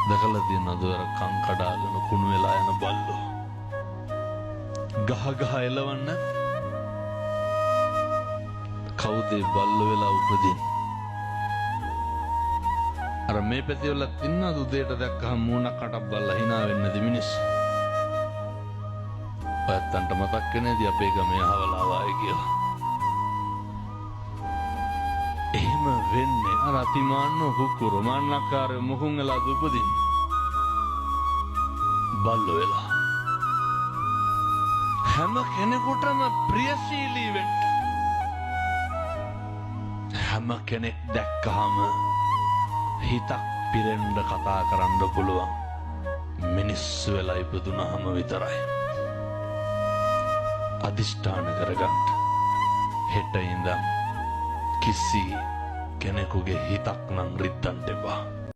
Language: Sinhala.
දැකලා තියෙනවද අර කන් කඩාගෙන කුණු වෙලා යන බල්ලෝ? ගහ ගහ එලවන්න කවුද බල්ලෝ වෙලා උපදින්නේ? අර මේ පැතිවල ඉන්නවද උදේට දැක්කහම මූණක් කටක් බල්ලා hina වෙන්නේ නැති මිනිස්සු? ඔයත්තන්ට මතක් වෙන්නේදී අපේ ගමේ අහවලා ආවයි කියලා. එහෙම වෙන්නේ අර අතිමාන්න හුකුරු මාන්නකාරය මුහුන් වෙලා දුපදින්නේ බල්ලෝ වෙලා. හැම කෙනෙකුටම ප්‍රියශීලී වෙන්න, හැම කෙනෙක් දැක්කහම හිතක් පිරෙන්න කතා කරන්න පුළුවන් මිනිස්සු වෙලා ඉපදුනහම විතරයි. අදිෂ්ඨාන කරගන්න හෙට ඉඳන් කිසි කෙනෙකුගේ හිතක් නම් රිද්දන්න එපා.